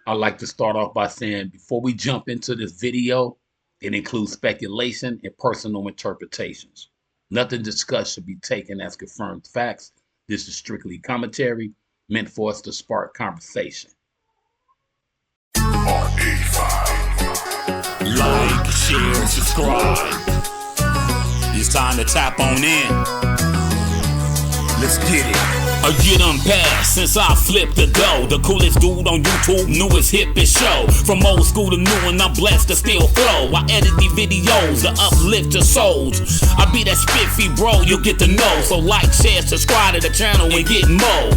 I'd like to start off by saying before we jump into this video, it includes speculation and personal interpretations. Nothing discussed should be taken as confirmed facts. This is strictly commentary meant for us to spark conversation. Like, share, subscribe. It's time to tap on in. Let's get it. A year done passed since I flipped the dough. The coolest dude on YouTube, newest hippest show. From old school to new and I'm blessed to still flow. I edit these videos to uplift your souls. I be that spiffy bro you'll get to know. So like, share, subscribe to the channel and get more.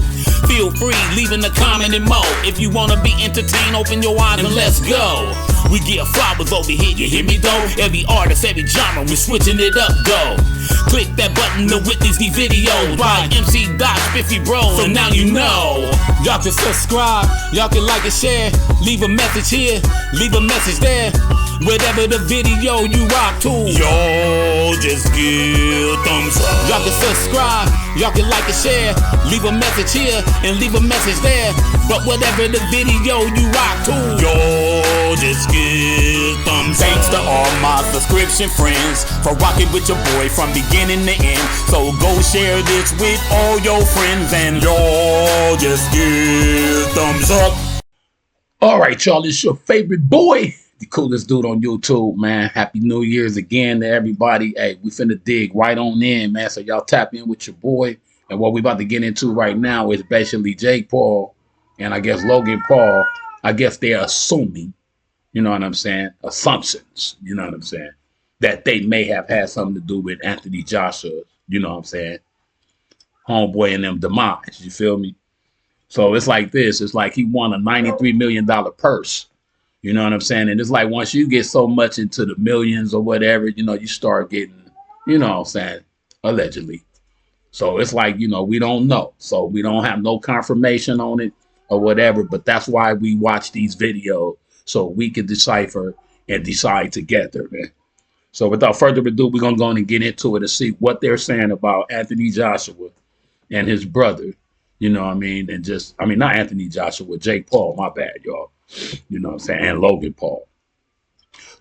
Feel free, leaving a comment and more. If you wanna be entertained, open your eyes and let's go. We get flowers over here, you hear me though? Every artist, every genre, we switching it up though. Click that button to witness these videos by MCDOK, Spiffy Bro, so now you know. Y'all can subscribe, y'all can like and share. Leave a message here, leave a message there. Whatever the video you rock to, yo, just give thumbs up. Y'all can subscribe, y'all can like and share. Leave a message here and leave a message there. But whatever the video you rock to, yo, just give thumbs up. Thanks to all my subscription friends for rocking with your boy from beginning to end. So go share this with all your friends and yo, just give thumbs up. All right, y'all, it's your favorite boy, the coolest dude on YouTube, man. Happy New Year's again to everybody. Hey, we finna dig right on in, man. So y'all tap in with your boy. And what we about to get into right now is basically Jake Paul and I guess Logan Paul. I guess they're assuming, you know what I'm saying? Assumptions, you know what I'm saying? That they may have had something to do with anthonyjoshua, you know what I'm saying? Homeboy and them demise, you feel me? So it's like this. It's like he won a $93 million purse. You know what I'm saying? And it's like once you get so much into the millions or whatever, you know, you start getting, you know what I'm saying, allegedly. So it's like, you know, we don't know. So we don't have no confirmation on it or whatever. But that's why we watch these videos so we can decipher and decide together, man. So without further ado, we're going to go in and get into it and see what they're saying about anthonyjoshua and his brother. You know what I mean? And just, I mean, not anthonyjoshua, Jake Paul, my bad, y'all. You know what I'm saying? And Logan Paul.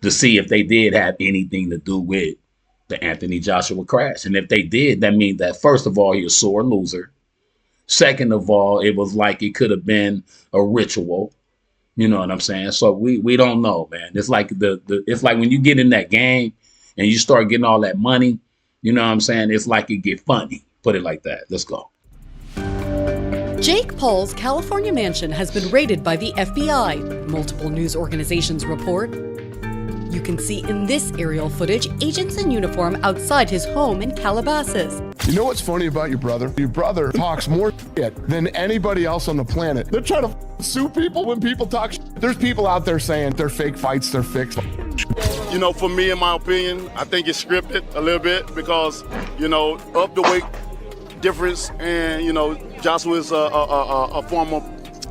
To see if they did have anything to do with the anthonyjoshua crash. And if they did, that means that, first of all, he's a sore loser. Second of all, it was like it could have been a ritual. You know what I'm saying? So we don't know, man. It's like it's like when you get in that game and you start getting all that money, you know what I'm saying? It's like it get funny. Put it like that. Let's go. Jake Paul's California mansion has been raided by the FBI, multiple news organizations report. You can see in this aerial footage agents in uniform outside his home in Calabasas. You know what's funny about your brother? Your brother talks more shit than anybody else on the planet. They're trying to sue people when people talk shit. There's people out there saying they're fake fights, they're fixed. You know, for me, in my opinion, I think it's scripted a little bit because, you know, up the weight difference, and you know, Joshua is a former,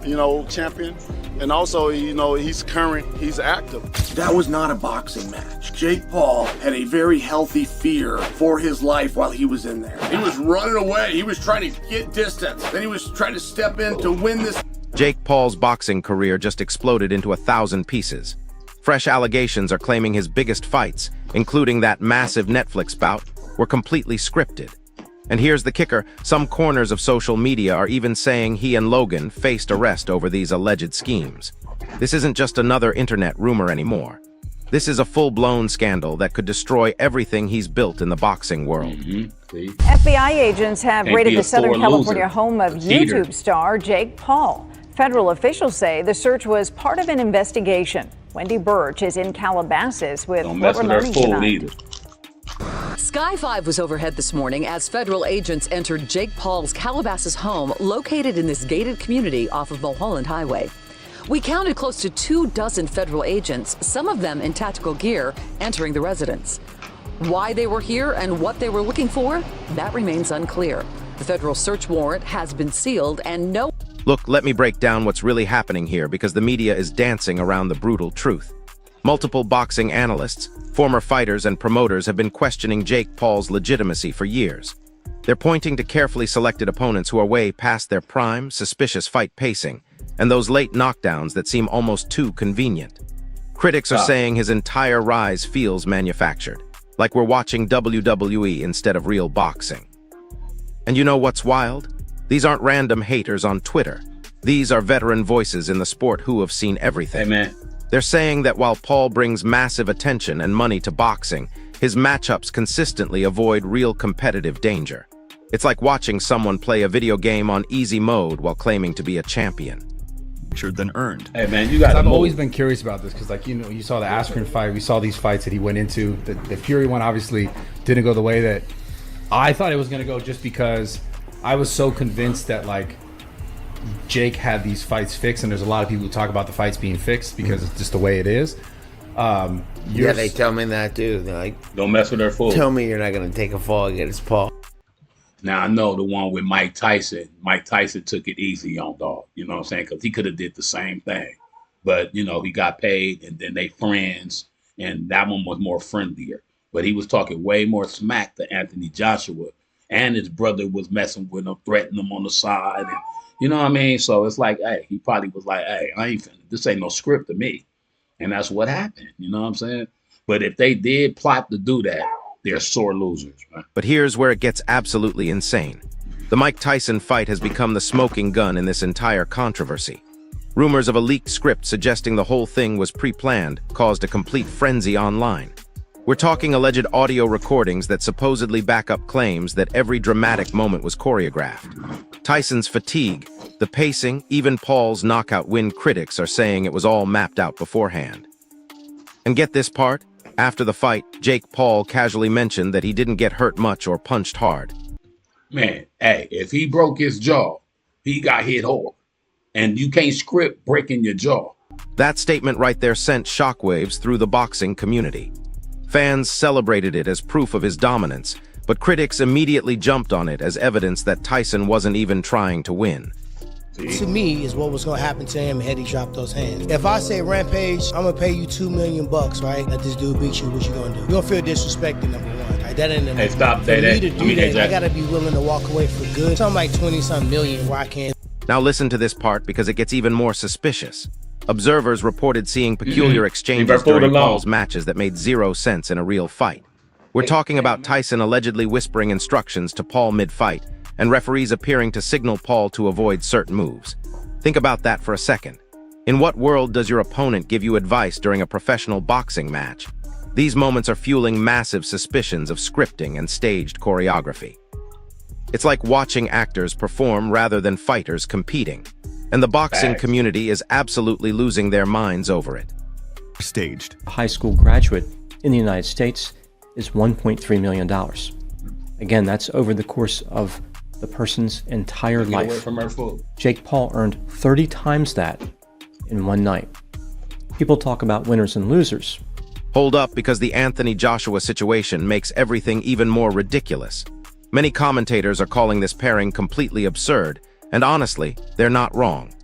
you know, champion, and also, you know, he's current, he's active. That was not a boxing match. Jake Paul had a very healthy fear for his life while he was in there. He was running away. He was trying to get distance. Then he was trying to step in to win this. Jake Paul's boxing career just exploded into 1,000 pieces. Fresh allegations are claiming his biggest fights, including that massive Netflix bout, were completely scripted. And here's the kicker, some corners of social media are even saying he and Logan faced arrest over these alleged schemes. This isn't just another internet rumor anymore. This is a full-blown scandal that could destroy everything he's built in the boxing world. FBI agents have raided the Southern California home of YouTube star Jake Paul. Federal officials say the search was part of an investigation. Wendy Birch is in Calabasas with what we're learning tonight. Sky 5 was overhead this morning as federal agents entered Jake Paul's Calabasas home located in this gated community off of Mulholland Highway. We counted close to 24 federal agents, some of them in tactical gear, entering the residence. Why they were here and what they were looking for, that remains unclear. The federal search warrant has been sealed and no... Look, let me break down what's really happening here because the media is dancing around the brutal truth. Multiple boxing analysts, former fighters and promoters have been questioning Jake Paul's legitimacy for years. They're pointing to carefully selected opponents who are way past their prime, suspicious fight pacing, and those late knockdowns that seem almost too convenient. Critics are saying his entire rise feels manufactured, like we're watching WWE instead of real boxing. And you know what's wild? These aren't random haters on Twitter. These are veteran voices in the sport who have seen everything. Hey, man. They're saying that while Paul brings massive attention and money to boxing, his matchups consistently avoid real competitive danger. It's like watching someone play a video game on easy mode while claiming to be a champion. Than earned. Hey man, you got. I've always been curious about this because, like, you saw the Askren fight, we saw these fights that he went into. The Fury one obviously didn't go the way that I thought it was going to go, just because I was so convinced that, like, Jake had these fights fixed, and there's a lot of people who talk about the fights being fixed because it's just the way it is. Yeah, they tell me that too. They're like, don't mess with their fool. Tell me you're not going to take a fall against Paul. Now, I know the one with Mike Tyson. Mike Tyson took it easy on dog, you know what I'm saying? Because he could have did the same thing. But, he got paid, and then they friends, and that one was more friendlier. But he was talking way more smack to Anthony Joshua, and his brother was messing with him, threatening him on the side. And, you know what I mean? So it's like, hey, he probably was like, hey, this ain't no script to me. And that's what happened, you know what I'm saying? But if they did plot to do that, they're sore losers, man. But here's where it gets absolutely insane. The Mike Tyson fight has become the smoking gun in this entire controversy. Rumors of a leaked script suggesting the whole thing was pre-planned caused a complete frenzy online. We're talking alleged audio recordings that supposedly back up claims that every dramatic moment was choreographed. Tyson's fatigue, the pacing, even Paul's knockout win, critics are saying it was all mapped out beforehand. And get this part? After the fight, Jake Paul casually mentioned that he didn't get hurt much or punched hard. Man, hey, if he broke his jaw, he got hit hard. And you can't script breaking your jaw. That statement right there sent shockwaves through the boxing community. Fans celebrated it as proof of his dominance, but critics immediately jumped on it as evidence that Tyson wasn't even trying to win. To me, is what was gonna happen to him had he dropped those hands. If I say, Rampage, I'm gonna pay you $2 million, right? Let this dude beat you, what you gonna do? You gonna feel disrespected, number one. Right? That ain't enough. Hey, stop that. For me to do that, I gotta be willing to walk away for good. Something like 20-something million where I can't. Now listen to this part because it gets even more suspicious. Observers reported seeing peculiar exchanges during Paul's matches that made zero sense in a real fight. We're talking about Tyson allegedly whispering instructions to Paul mid-fight, and referees appearing to signal Paul to avoid certain moves. Think about that for a second. In what world does your opponent give you advice during a professional boxing match? These moments are fueling massive suspicions of scripting and staged choreography. It's like watching actors perform rather than fighters competing, and the boxing community is absolutely losing their minds over it. Staged. A high school graduate in the United States is $1.3 million. Again, that's over the course of the person's entire life. Away from her food. Jake Paul earned 30 times that in one night. People talk about winners and losers. Hold up, because the Anthony Joshua situation makes everything even more ridiculous. Many commentators are calling this pairing completely absurd, and honestly, they're not wrong.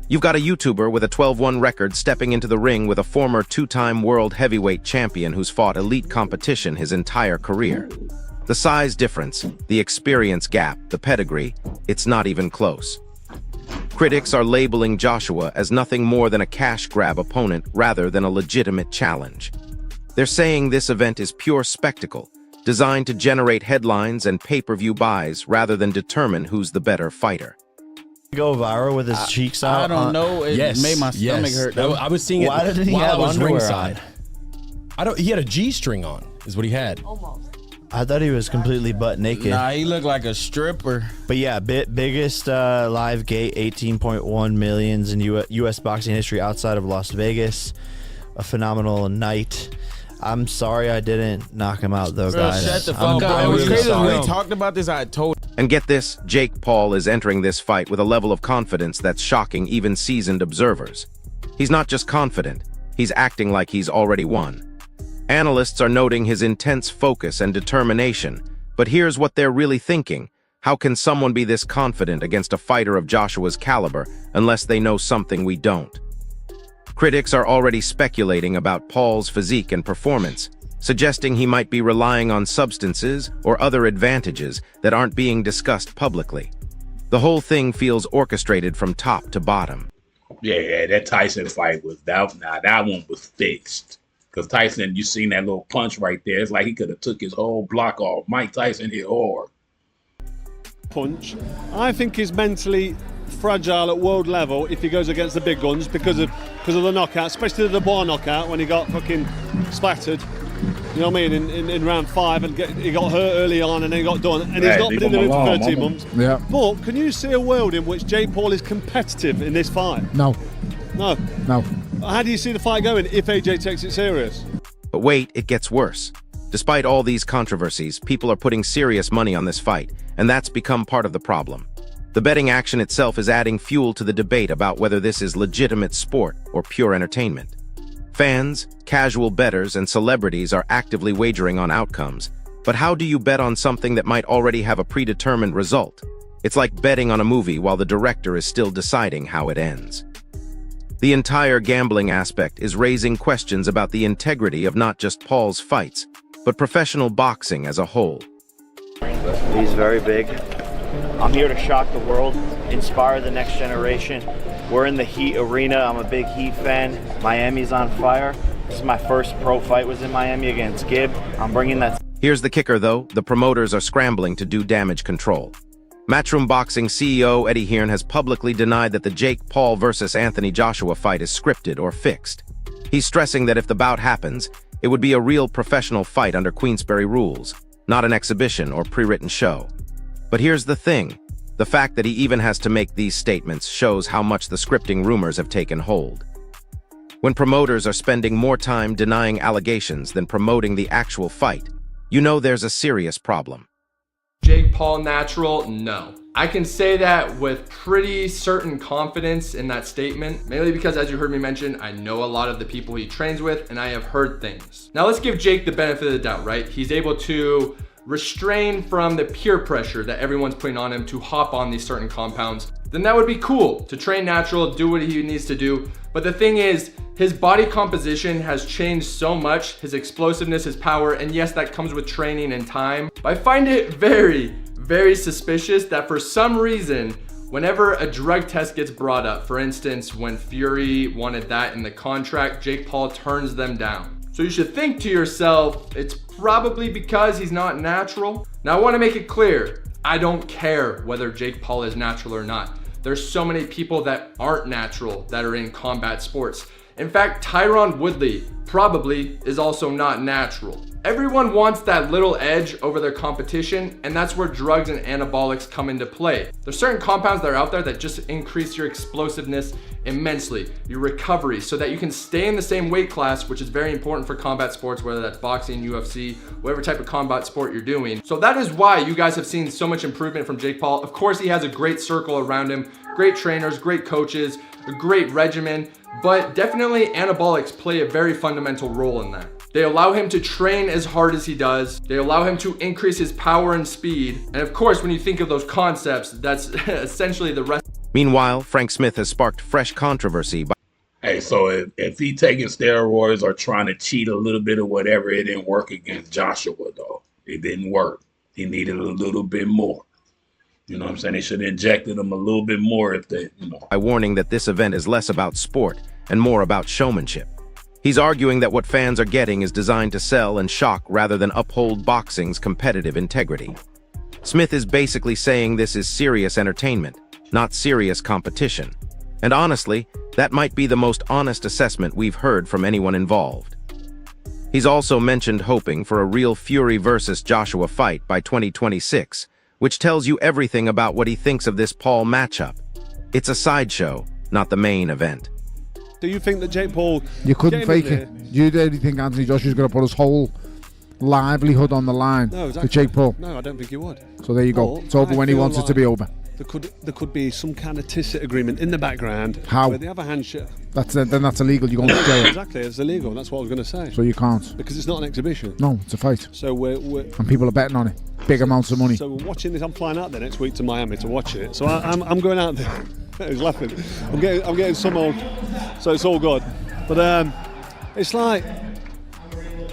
You've got a YouTuber with a 12-1 record stepping into the ring with a former two-time world heavyweight champion who's fought elite competition his entire career. The size difference, the experience gap, the pedigree, it's not even close. Critics are labeling Joshua as nothing more than a cash grab opponent rather than a legitimate challenge. They're saying this event is pure spectacle, designed to generate headlines and pay-per-view buys rather than determine who's the better fighter. Go viral with his cheeks out? I don't know. It made my stomach hurt. I was seeing it while I was ringside. He had a G-string on, is what he had. Almost. I thought he was completely butt naked. Nah, he looked like a stripper. But yeah, biggest live gate, 18.1 millions in U.S. boxing history outside of Las Vegas. A phenomenal night. I'm sorry I didn't knock him out, though, guys. Shut the fuck up. It was crazy when we talked about this. I told. And get this, Jake Paul is entering this fight with a level of confidence that's shocking even seasoned observers. He's not just confident, he's acting like he's already won. Analysts are noting his intense focus and determination, but here's what they're really thinking. How can someone be this confident against a fighter of Joshua's caliber unless they know something we don't? Critics are already speculating about Paul's physique and performance. suggesting he might be relying on substances or other advantages that aren't being discussed publicly. The whole thing feels orchestrated from top to bottom. Yeah, that Tyson fight was that one was fixed. Because Tyson, you seen that little punch right there. It's like he could have took his whole block off. Mike Tyson hit hard. Punch. I think he's mentally fragile at world level if he goes against the big guns because of the knockout, especially the bar knockout when he got fucking splattered. You know what I mean? In round 5, and he got hurt early on, and then he got done, and he's not been in the ring for 13 months. Yeah. But can you see a world in which Jake Paul is competitive in this fight? No. No. No. How do you see the fight going if AJ takes it serious? But wait, it gets worse. Despite all these controversies, people are putting serious money on this fight, and that's become part of the problem. The betting action itself is adding fuel to the debate about whether this is legitimate sport or pure entertainment. Fans, casual bettors, and celebrities are actively wagering on outcomes. But how do you bet on something that might already have a predetermined result? It's like betting on a movie while the director is still deciding how it ends. The entire gambling aspect is raising questions about the integrity of not just Paul's fights, but professional boxing as a whole. He's very big. I'm here to shock the world, inspire the next generation. We're in the Heat arena. I'm a big Heat fan. Miami's on fire. This is my first pro fight, was in Miami against Gibb. I'm bringing that. Here's the kicker, though. The promoters are scrambling to do damage control. Matchroom Boxing CEO Eddie Hearn has publicly denied that the Jake Paul versus Anthony Joshua fight is scripted or fixed. He's stressing that if the bout happens, it would be a real professional fight under Queensberry rules, not an exhibition or pre-written show. But here's the thing. The fact that he even has to make these statements shows how much the scripting rumors have taken hold. When promoters are spending more time denying allegations than promoting the actual fight, you know there's a serious problem. Jake Paul natural? No. I can say that with pretty certain confidence in that statement, mainly because, as you heard me mention, I know a lot of the people he trains with, and I have heard things. Now let's give Jake the benefit of the doubt, right? He's able to restrain from the peer pressure that everyone's putting on him to hop on these certain compounds. Then that would be cool to train natural, do what he needs to do. But the thing is, his body composition has changed so much, his explosiveness, his power, and yes, that comes with training and time. But I find it very, very suspicious that for some reason, whenever a drug test gets brought up, for instance, when Fury wanted that in the contract, Jake Paul turns them down. So you should think to yourself, it's probably because he's not natural. Now I want to make it clear, I don't care whether Jake Paul is natural or not. There's so many people that aren't natural that are in combat sports. In fact, Tyron Woodley probably is also not natural. Everyone wants that little edge over their competition, and that's where drugs and anabolics come into play. There's certain compounds that are out there that just increase your explosiveness immensely, your recovery, so that you can stay in the same weight class, which is very important for combat sports, whether that's boxing, UFC, whatever type of combat sport you're doing. So that is why you guys have seen so much improvement from Jake Paul. Of course, he has a great circle around him, great trainers, great coaches, a great regimen, but definitely anabolics play a very fundamental role in that. They allow him to train as hard as he does. They allow him to increase his power and speed. And of course, when you think of those concepts, that's essentially the rest. Meanwhile, Frank Smith has sparked fresh controversy by... Hey, so if he taking steroids or trying to cheat a little bit or whatever, it didn't work against Joshua, though. It didn't work. He needed a little bit more. You know what I'm saying? They should have injected him a little bit more if they, by warning that this event is less about sport and more about showmanship. He's arguing that what fans are getting is designed to sell and shock rather than uphold boxing's competitive integrity. Smith is basically saying this is serious entertainment, not serious competition. And honestly, that might be the most honest assessment we've heard from anyone involved. He's also mentioned hoping for a real Fury versus Joshua fight by 2026, which tells you everything about what he thinks of this Paul matchup. It's a sideshow, not the main event. Do you think that Jake Paul... You couldn't fake it. Do you really think Anthony Joshua's going to put his whole livelihood on the line for Jake Paul? No, I don't think he would. So there you go. It's over when he wants it to be over. There could be some kind of tacit agreement in the background. How? Where they have a handshake. Then that's illegal. You're going to jail. Exactly, it's illegal. That's what I was going to say. So you can't. Because it's not an exhibition. No, it's a fight. So we're and people are betting on it. Big amounts of money. So we're watching this. I'm flying out there next week to Miami to watch it. So I'm going out there. He's laughing. I'm getting some old. So it's all good. But it's like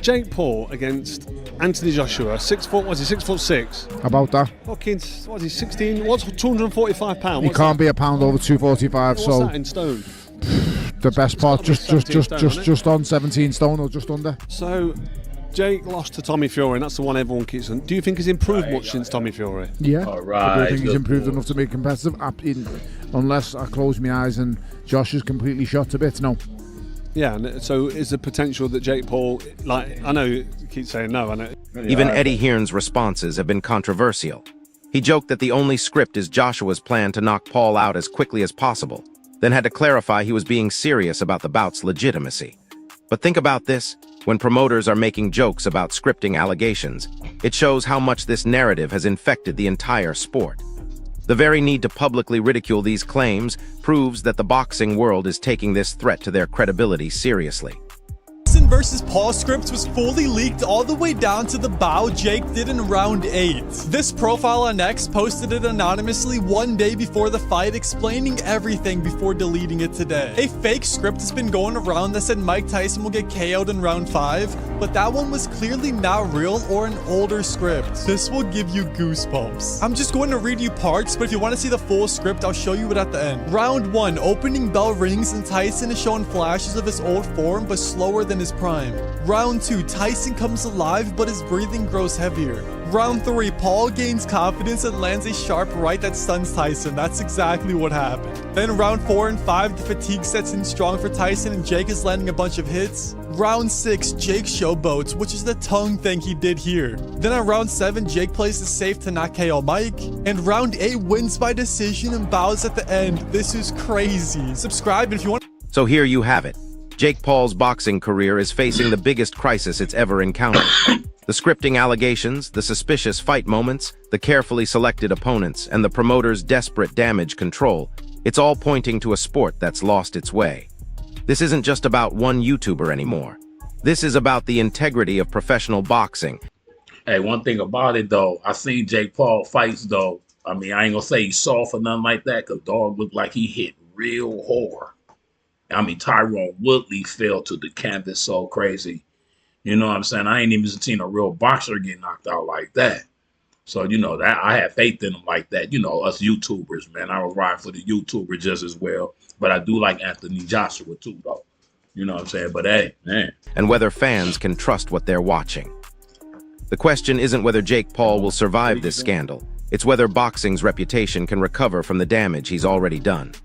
Jake Paul against Anthony Joshua, 6 foot, was he 6'6"? About that. Fucking, what is he, 16, what's 245 pounds? He can't be a pound over 245, What's so that in stone? the best part, just on 17 stone or just under. So, Jake lost to Tommy Fury, and that's the one everyone keeps on. Do you think he's improved much since Tommy Fury? Yeah. All I right. don't think he's improved enough to be competitive, unless I close my eyes and Josh is completely shot to bits. No. Yeah, and so is the potential that Jake Paul, like, I know you keep saying no, I know. Even Eddie Hearn's responses have been controversial. He joked that the only script is Joshua's plan to knock Paul out as quickly as possible, then had to clarify he was being serious about the bout's legitimacy. But think about this. When promoters are making jokes about scripting allegations, it shows how much this narrative has infected the entire sport. The very need to publicly ridicule these claims proves that the boxing world is taking this threat to their credibility seriously. Versus Paul script was fully leaked all the way down to the bow Jake did in round 8. This profile on X posted it anonymously one day before the fight, explaining everything before deleting it today. A fake script has been going around that said Mike Tyson will get KO'd in round 5, but that one was clearly not real or an older script. This will give you goosebumps. I'm just going to read you parts, but if you want to see the full script, I'll show you it at the end. Round 1, opening bell rings and Tyson is showing flashes of his old form, but slower than his prime. Round 2, Tyson comes alive, but his breathing grows heavier. Round 3, Paul gains confidence and lands a sharp right that stuns Tyson. That's exactly what happened. Then round 4 and 5, the fatigue sets in strong for Tyson and Jake is landing a bunch of hits. Round 6, Jake showboats, which is the tongue thing he did here. Then on round 7, Jake plays it safe to not KO Mike. And round 8 wins by decision and bows at the end. This is crazy. Subscribe if you want. So here you have it. Jake Paul's boxing career is facing the biggest crisis it's ever encountered. The scripting allegations, the suspicious fight moments, the carefully selected opponents, and the promoter's desperate damage control, it's all pointing to a sport that's lost its way. This isn't just about one YouTuber anymore. This is about the integrity of professional boxing. Hey, one thing about it, though, I seen Jake Paul fights, though. I mean, I ain't gonna say he's soft or nothing like that, because dog looked like he hit real hard. I mean, Tyrone Woodley fell to the canvas so crazy. You know what I'm saying? I ain't even seen a real boxer get knocked out like that. So, you know, that I have faith in them like that. You know, us YouTubers, man. I was riding for the YouTuber just as well. But I do like Anthony Joshua, too, though. You know what I'm saying? But, hey, man. And whether fans can trust what they're watching. The question isn't whether Jake Paul will survive this scandal. It's whether boxing's reputation can recover from the damage he's already done.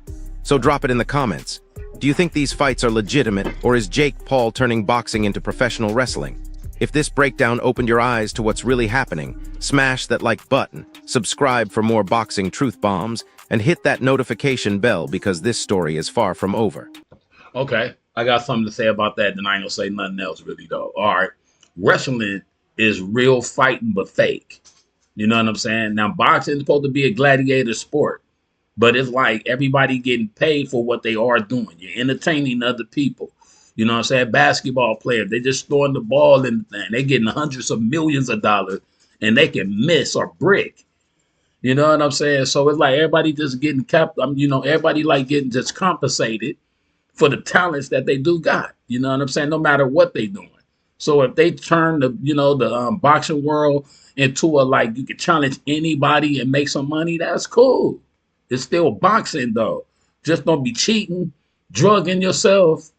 So drop it in the comments. Do you think these fights are legitimate, or is Jake Paul turning boxing into professional wrestling? If this breakdown opened your eyes to what's really happening, smash that like button, subscribe for more boxing truth bombs, and hit that notification bell because this story is far from over. Okay, I got something to say about that, then I ain't gonna say nothing else really, though. All right, wrestling is real fighting but fake. You know what I'm saying? Now, boxing is supposed to be a gladiator sport. But it's like everybody getting paid for what they are doing. You're entertaining other people. You know what I'm saying? Basketball players, they just throwing the ball in the thing. They're getting hundreds of millions of dollars and they can miss or brick. You know what I'm saying? So it's like everybody just getting capped. You know, everybody like getting just compensated for the talents that they do got. You know what I'm saying? No matter what they doing. So if they turn the, you know, the boxing world into a, like, you can challenge anybody and make some money, that's cool. It's still boxing, though. Just don't be cheating, drugging yourself,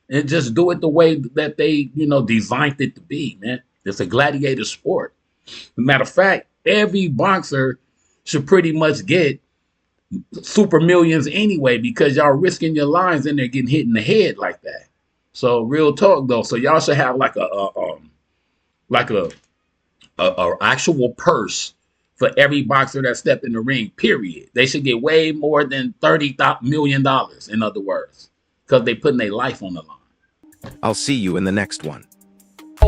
and just do it the way that they, you know, designed it to be, man. It's a gladiator sport. Matter of fact, every boxer should pretty much get super millions anyway, because y'all risking your lives and they're getting hit in the head like that. So real talk, though. So y'all should have like a actual purse for every boxer that stepped in the ring, period. They should get way more than $30 million, in other words, because they putting their life on the line. I'll see you in the next one.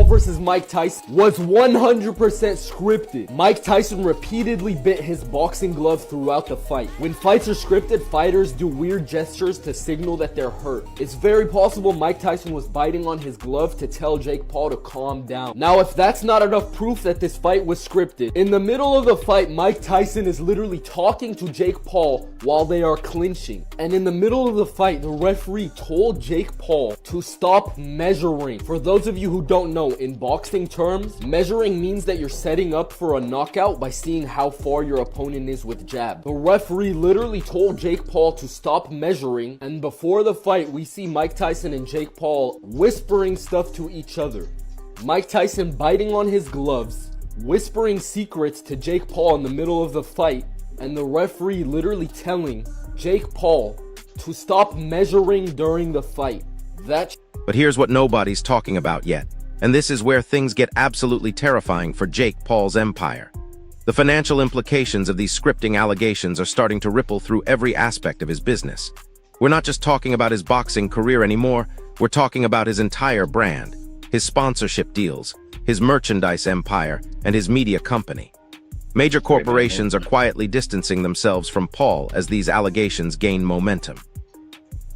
Versus Mike Tyson was 100% scripted. Mike Tyson repeatedly bit his boxing glove throughout the fight. When fights are scripted, fighters do weird gestures to signal that they're hurt. It's very possible Mike Tyson was biting on his glove to tell Jake Paul to calm down. Now, if that's not enough proof that this fight was scripted, in the middle of the fight, Mike Tyson is literally talking to Jake Paul while they are clinching. And in the middle of the fight, the referee told Jake Paul to stop measuring. For those of you who don't know, in boxing terms, measuring means that you're setting up for a knockout by seeing how far your opponent is with jab. The referee literally told Jake Paul to stop measuring, and before the fight, we see Mike Tyson and Jake Paul whispering stuff to each other. Mike Tyson biting on his gloves, whispering secrets to Jake Paul in the middle of the fight, and the referee literally telling Jake Paul to stop measuring during the fight. But here's what nobody's talking about yet, and this is where things get absolutely terrifying for Jake Paul's empire. The financial implications of these scripting allegations are starting to ripple through every aspect of his business. We're not just talking about his boxing career anymore, we're talking about his entire brand, his sponsorship deals, his merchandise empire, and his media company. Major corporations are quietly distancing themselves from Paul as these allegations gain momentum.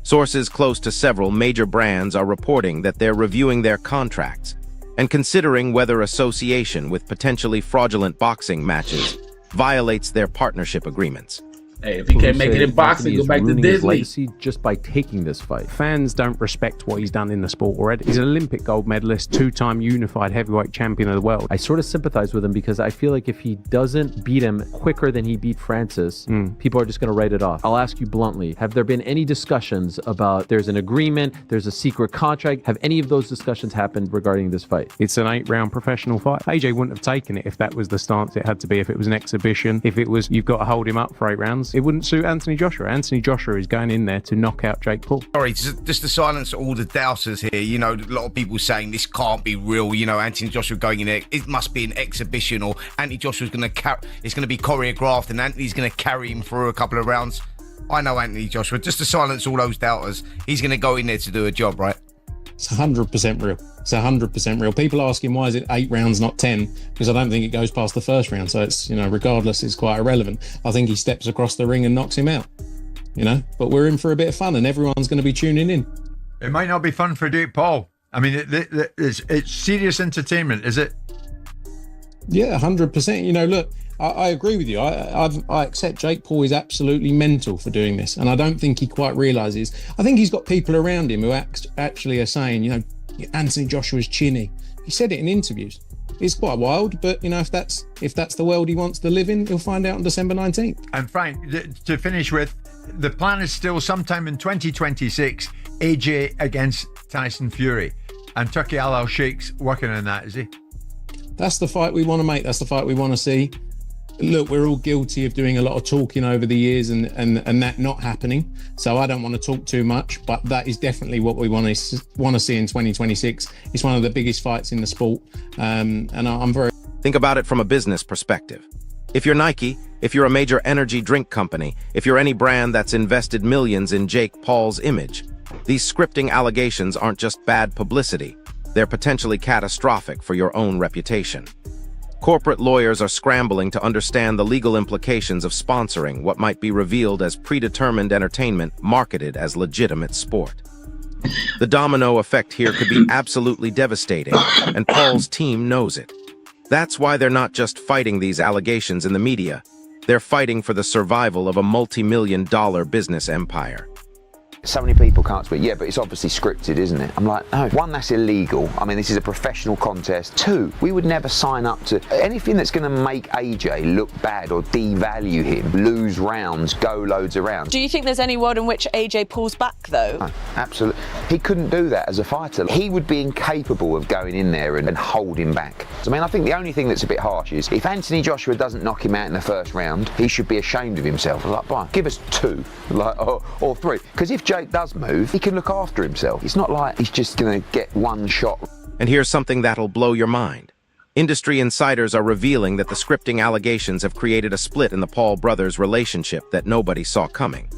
Sources close to several major brands are reporting that they're reviewing their contracts and considering whether association with potentially fraudulent boxing matches violates their partnership agreements. Hey, if he can't make it in boxing, go back to Disney. Legacy just by taking this fight. Fans don't respect what he's done in the sport already. He's an Olympic gold medalist, 2-time unified heavyweight champion of the world. I sort of sympathize with him because I feel like if he doesn't beat him quicker than he beat Francis, people are just going to write it off. I'll ask you bluntly, have there been any discussions about there's an agreement, there's a secret contract? Have any of those discussions happened regarding this fight? It's an 8-round professional fight. AJ wouldn't have taken it if that was the stance it had to be, if it was an exhibition, if it was you've got to hold him up for 8 rounds. It wouldn't suit Anthony Joshua. Anthony Joshua is going in there to knock out Jake Paul. Sorry, just to silence all the doubters here. You know, a lot of people saying this can't be real. You know, Anthony Joshua going in there, it must be an exhibition, or Anthony Joshua's going to it's going to be choreographed, and Anthony's going to carry him through a couple of rounds. I know Anthony Joshua. Just to silence all those doubters, he's going to go in there to do a job, right? It's 100% real. It's 100% real. People asking why is it 8 rounds, not 10? Because I don't think it goes past the first round. So it's, you know, regardless, it's quite irrelevant. I think he steps across the ring and knocks him out, you know, but we're in for a bit of fun and everyone's going to be tuning in. It might not be fun for Jake Paul. I mean, it's serious entertainment, is it? Yeah, 100%. You know, look, I agree with you. I accept Jake Paul is absolutely mental for doing this, and I don't think he quite realizes. I think he's got people around him who actually are saying, you know, Anthony Joshua's chinny. He said it in interviews. It's quite wild, but you know, if that's the world he wants to live in, he'll find out on December 19th. And Frank, to finish with, the plan is still sometime in 2026, AJ against Tyson Fury, and Turki Al-Sheikh's working on that, is he? That's the fight we want to make. That's the fight we want to see. Look, we're all guilty of doing a lot of talking over the years and that not happening. So I don't want to talk too much, but that is definitely what we want to see in 2026. It's one of the biggest fights in the sport. And I'm very... Think about it from a business perspective. If you're Nike, if you're a major energy drink company, if you're any brand that's invested millions in Jake Paul's image, these scripting allegations aren't just bad publicity. They're potentially catastrophic for your own reputation. Corporate lawyers are scrambling to understand the legal implications of sponsoring what might be revealed as predetermined entertainment marketed as legitimate sport. The domino effect here could be absolutely devastating, and Paul's team knows it. That's why they're not just fighting these allegations in the media. They're fighting for the survival of a multi-million-dollar business empire. So many people can't speak. Yeah, but it's obviously scripted, isn't it? I'm like, no. 1, that's illegal. I mean, this is a professional contest. 2, we would never sign up to anything that's going to make AJ look bad or devalue him, lose rounds, go loads of rounds. Do you think there's any world in which AJ pulls back, though? No, absolutely. He couldn't do that as a fighter. He would be incapable of going in there and holding back. I mean, I think the only thing that's a bit harsh is if Anthony Joshua doesn't knock him out in the first round, he should be ashamed of himself. Like, Brian, give us 2, like, or 3. Because if Jake does move, he can look after himself. It's not like he's just going to get 1 shot. And here's something that'll blow your mind. Industry insiders are revealing that the scripting allegations have created a split in the Paul brothers' relationship that nobody saw coming.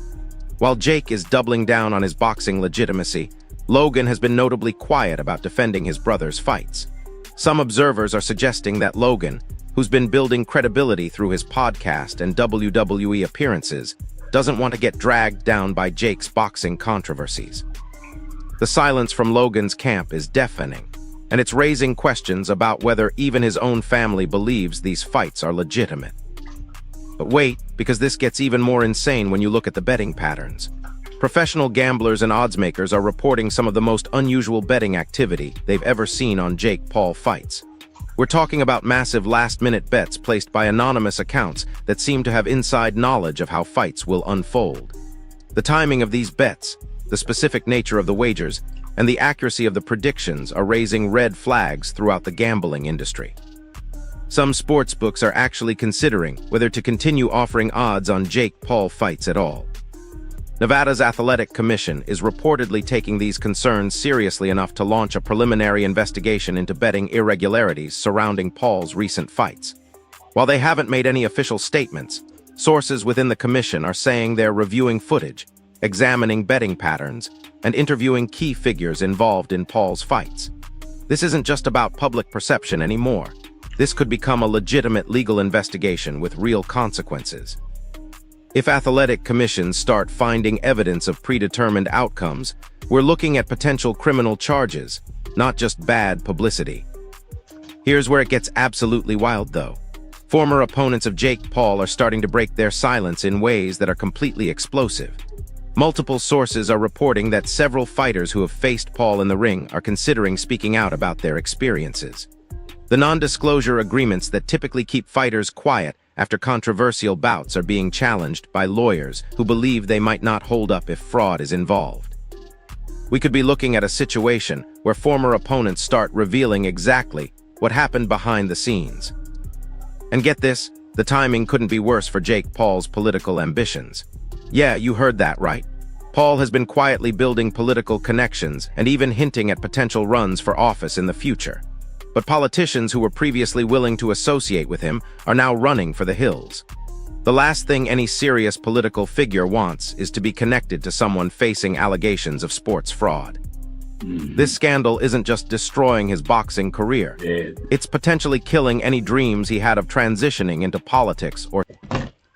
While Jake is doubling down on his boxing legitimacy, Logan has been notably quiet about defending his brother's fights. Some observers are suggesting that Logan, who's been building credibility through his podcast and WWE appearances, doesn't want to get dragged down by Jake's boxing controversies. The silence from Logan's camp is deafening, and it's raising questions about whether even his own family believes these fights are legitimate. But wait, because this gets even more insane when you look at the betting patterns. Professional gamblers and odds makers are reporting some of the most unusual betting activity they've ever seen on Jake Paul fights. We're talking about massive last-minute bets placed by anonymous accounts that seem to have inside knowledge of how fights will unfold. The timing of these bets, the specific nature of the wagers, and the accuracy of the predictions are raising red flags throughout the gambling industry. Some sportsbooks are actually considering whether to continue offering odds on Jake Paul fights at all. Nevada's Athletic Commission is reportedly taking these concerns seriously enough to launch a preliminary investigation into betting irregularities surrounding Paul's recent fights. While they haven't made any official statements, sources within the commission are saying they're reviewing footage, examining betting patterns, and interviewing key figures involved in Paul's fights. This isn't just about public perception anymore. This could become a legitimate legal investigation with real consequences. If athletic commissions start finding evidence of predetermined outcomes, we're looking at potential criminal charges, not just bad publicity. Here's where it gets absolutely wild, though. Former opponents of Jake Paul are starting to break their silence in ways that are completely explosive. Multiple sources are reporting that several fighters who have faced Paul in the ring are considering speaking out about their experiences. The non-disclosure agreements that typically keep fighters quiet after controversial bouts are being challenged by lawyers who believe they might not hold up if fraud is involved. We could be looking at a situation where former opponents start revealing exactly what happened behind the scenes. And get this, the timing couldn't be worse for Jake Paul's political ambitions. Yeah, you heard that right. Paul has been quietly building political connections and even hinting at potential runs for office in the future. But politicians who were previously willing to associate with him are now running for the hills. The last thing any serious political figure wants is to be connected to someone facing allegations of sports fraud. This scandal isn't just destroying his boxing career. It's potentially killing any dreams he had of transitioning into politics or...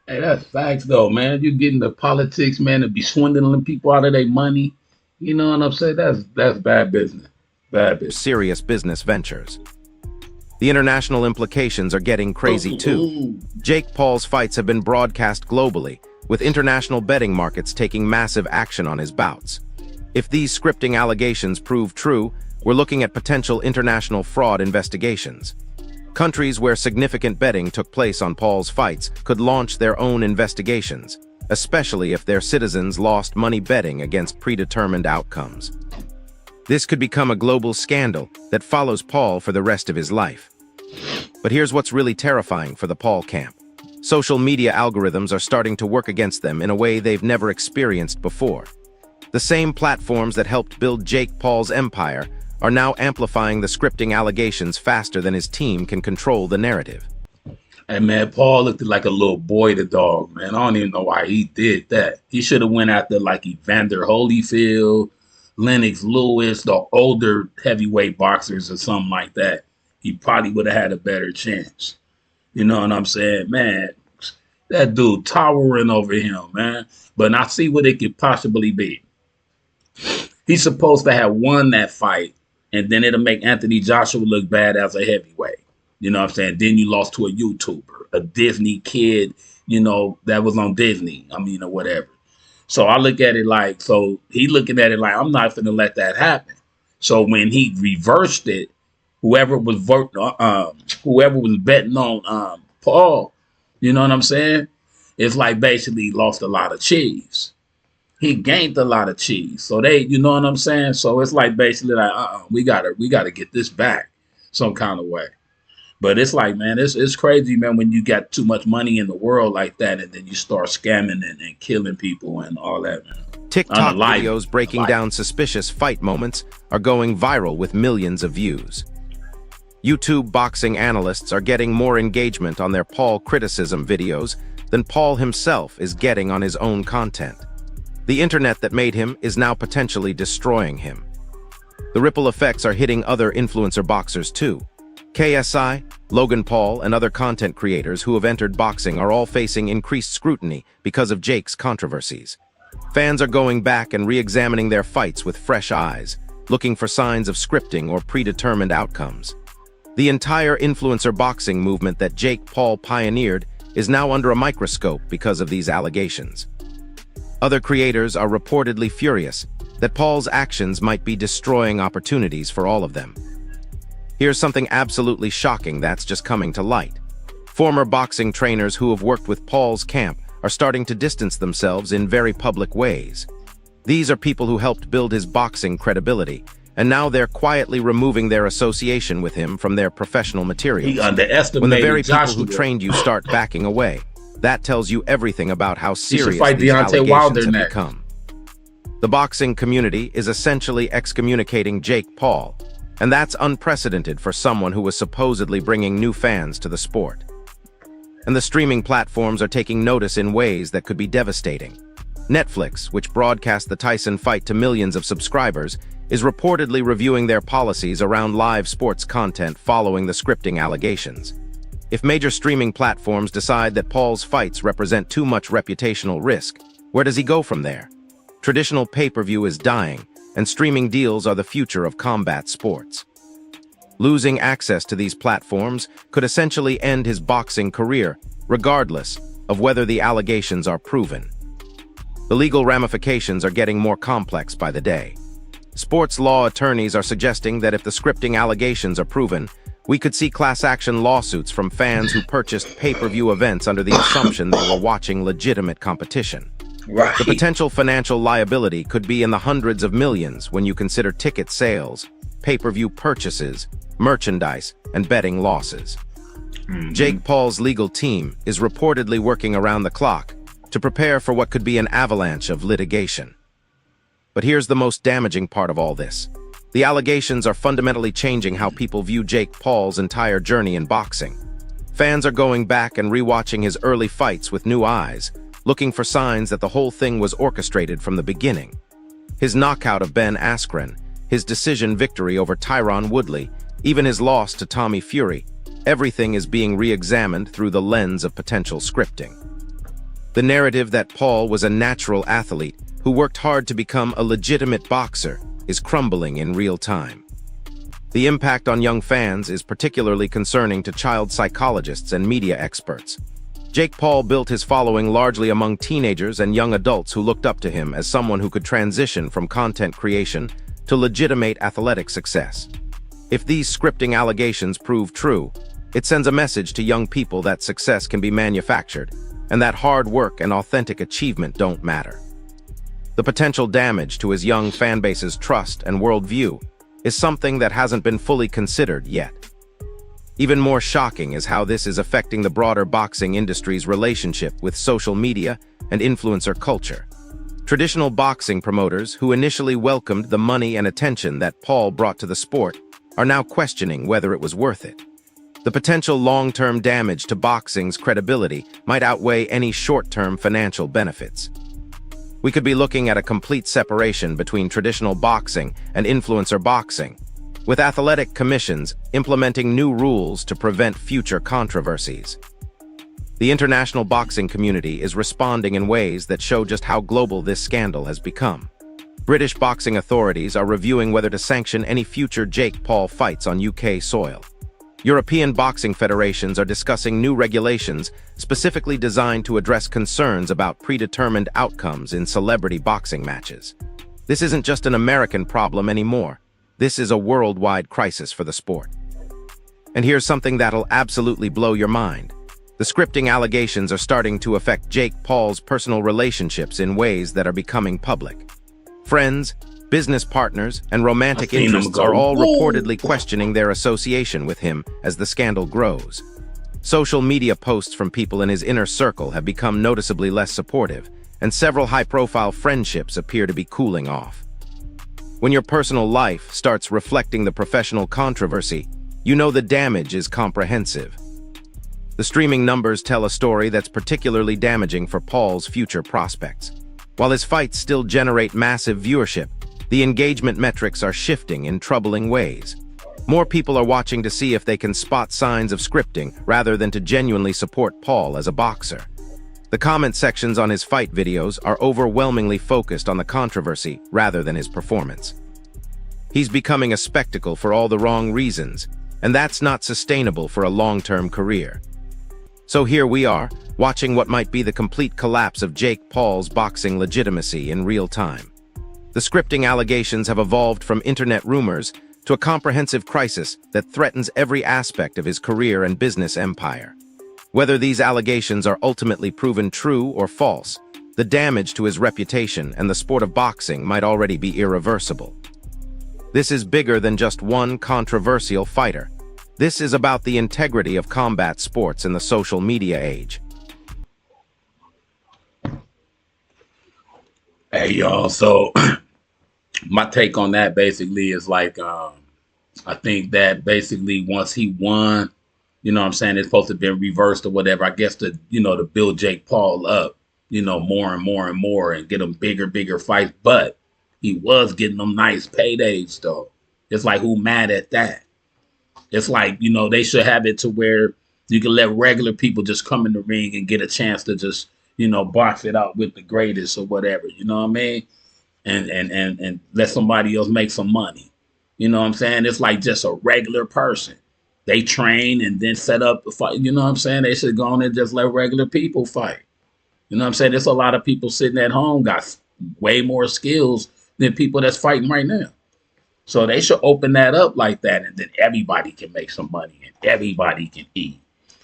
Hey, that's facts though, man. You get into politics, man, to be swindling people out of their money. You know what I'm saying? That's bad business. Bad business. Serious business ventures. The international implications are getting crazy too. Jake Paul's fights have been broadcast globally, with international betting markets taking massive action on his bouts. If these scripting allegations prove true, we're looking at potential international fraud investigations. Countries where significant betting took place on Paul's fights could launch their own investigations, especially if their citizens lost money betting against predetermined outcomes. This could become a global scandal that follows Paul for the rest of his life. But here's what's really terrifying for the Paul camp. Social media algorithms are starting to work against them in a way they've never experienced before. The same platforms that helped build Jake Paul's empire are now amplifying the scripting allegations faster than his team can control the narrative. Hey man, Paul looked like a little boy to dog, man. I don't even know why he did that. He should have went after like Evander Holyfield, Lennox Lewis, the older heavyweight boxers or something like that. He probably would have had a better chance. You know what I'm saying? Man, that dude towering over him, man. But I see what it could possibly be. He's supposed to have won that fight, and then it'll make Anthony Joshua look bad as a heavyweight. You know what I'm saying? Then you lost to a YouTuber, a Disney kid, you know, that was on Disney. I mean, or whatever. So I look at it like, so he looking at it like, I'm not going to let that happen. So when he reversed it, whoever was betting on Paul, you know what I'm saying? It's like basically lost a lot of cheese. He gained a lot of cheese. So they, you know what I'm saying? So it's like basically like, we gotta get this back some kind of way. But it's like, man, it's crazy, man, when you got too much money in the world like that, and then you start scamming and killing people and all that, man. TikTok videos breaking down suspicious fight moments are going viral with millions of views. YouTube boxing analysts are getting more engagement on their Paul criticism videos than Paul himself is getting on his own content. The internet that made him is now potentially destroying him. The ripple effects are hitting other influencer boxers too. KSI, Logan Paul, and other content creators who have entered boxing are all facing increased scrutiny because of Jake's controversies. Fans are going back and re-examining their fights with fresh eyes, looking for signs of scripting or predetermined outcomes. The entire influencer boxing movement that Jake Paul pioneered is now under a microscope because of these allegations. Other creators are reportedly furious that Paul's actions might be destroying opportunities for all of them. Here's something absolutely shocking that's just coming to light. Former boxing trainers who have worked with Paul's camp are starting to distance themselves in very public ways. These are people who helped build his boxing credibility, and now they're quietly removing their association with him from their professional materials. He underestimated when the very people Joshua. who trained you start backing away, that tells you everything about how He should serious fight these Deontay Wilder allegations have next. become. The boxing community is essentially excommunicating Jake Paul, and that's unprecedented for someone who was supposedly bringing new fans to the sport. And the streaming platforms are taking notice in ways that could be devastating. Netflix, which broadcast the Tyson fight to millions of subscribers, is reportedly reviewing their policies around live sports content following the scripting allegations. If major streaming platforms decide that Paul's fights represent too much reputational risk, where does he go from there? Traditional pay-per-view is dying, and streaming deals are the future of combat sports. Losing access to these platforms could essentially end his boxing career, regardless of whether the allegations are proven. The legal ramifications are getting more complex by the day. Sports law attorneys are suggesting that if the scripting allegations are proven, we could see class action lawsuits from fans who purchased pay-per-view events under the assumption they were watching legitimate competition. Right. The potential financial liability could be in the hundreds of millions when you consider ticket sales, pay-per-view purchases, merchandise, and betting losses. Jake Paul's legal team is reportedly working around the clock to prepare for what could be an avalanche of litigation. But here's the most damaging part of all this. The allegations are fundamentally changing how people view Jake Paul's entire journey in boxing. Fans are going back and rewatching his early fights with new eyes, looking for signs that the whole thing was orchestrated from the beginning. His knockout of Ben Askren, his decision victory over Tyron Woodley, even his loss to Tommy Fury, everything is being re-examined through the lens of potential scripting. The narrative that Paul was a natural athlete who worked hard to become a legitimate boxer is crumbling in real time. The impact on young fans is particularly concerning to child psychologists and media experts. Jake Paul built his following largely among teenagers and young adults who looked up to him as someone who could transition from content creation to legitimate athletic success. If these scripting allegations prove true, it sends a message to young people that success can be manufactured and that hard work and authentic achievement don't matter. The potential damage to his young fanbase's trust and worldview is something that hasn't been fully considered yet. Even more shocking is how this is affecting the broader boxing industry's relationship with social media and influencer culture. Traditional boxing promoters who initially welcomed the money and attention that Paul brought to the sport are now questioning whether it was worth it. The potential long-term damage to boxing's credibility might outweigh any short-term financial benefits. We could be looking at a complete separation between traditional boxing and influencer boxing, with athletic commissions implementing new rules to prevent future controversies. The international boxing community is responding in ways that show just how global this scandal has become. British boxing authorities are reviewing whether to sanction any future Jake Paul fights on UK soil. European boxing federations are discussing new regulations specifically designed to address concerns about predetermined outcomes in celebrity boxing matches. This isn't just an American problem anymore. This is a worldwide crisis for the sport. And here's something that'll absolutely blow your mind. The scripting allegations are starting to affect Jake Paul's personal relationships in ways that are becoming public. Friends, business partners, and romantic interests are all reportedly questioning their association with him as the scandal grows. Social media posts from people in his inner circle have become noticeably less supportive, and several high-profile friendships appear to be cooling off. When your personal life starts reflecting the professional controversy, you know the damage is comprehensive. The streaming numbers tell a story that's particularly damaging for Paul's future prospects. While his fights still generate massive viewership, the engagement metrics are shifting in troubling ways. More people are watching to see if they can spot signs of scripting rather than to genuinely support Paul as a boxer. The comment sections on his fight videos are overwhelmingly focused on the controversy rather than his performance. He's becoming a spectacle for all the wrong reasons, and that's not sustainable for a long-term career. So here we are, watching what might be the complete collapse of Jake Paul's boxing legitimacy in real time. The scripting allegations have evolved from internet rumors to a comprehensive crisis that threatens every aspect of his career and business empire. Whether these allegations are ultimately proven true or false, the damage to his reputation and the sport of boxing might already be irreversible. This is bigger than just one controversial fighter. This is about the integrity of combat sports in the social media age. Hey, y'all, so my take on that basically is like, I think that basically once he won, you know what I'm saying, it's supposed to have been reversed or whatever, I guess to, you know, to build Jake Paul up, you know, more and more and more and get him bigger fights. But he was getting them nice paydays, though. It's like, who mad at that? It's like, you know, they should have it to where you can let regular people just come in the ring and get a chance to just, you know, box it out with the greatest or whatever, you know what I mean? And let somebody else make some money. You know what I'm saying? It's like just a regular person. They train and then set up the fight. You know what I'm saying? They should go on and just let regular people fight. You know what I'm saying? There's a lot of people sitting at home got way more skills than people that's fighting right now. So they should open that up like that, and then everybody can make some money and everybody can eat.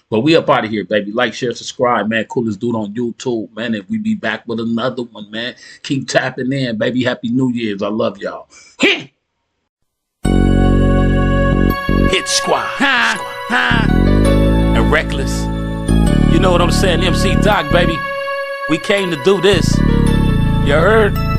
But we up out of here, baby. Like, share, subscribe, man. Coolest dude on YouTube, man. And we be back with another one, man. Keep tapping in, baby. Happy New Year's. I love y'all. Hit squad. And reckless. You know what I'm saying? MCDOK, baby. We came to do this. You heard?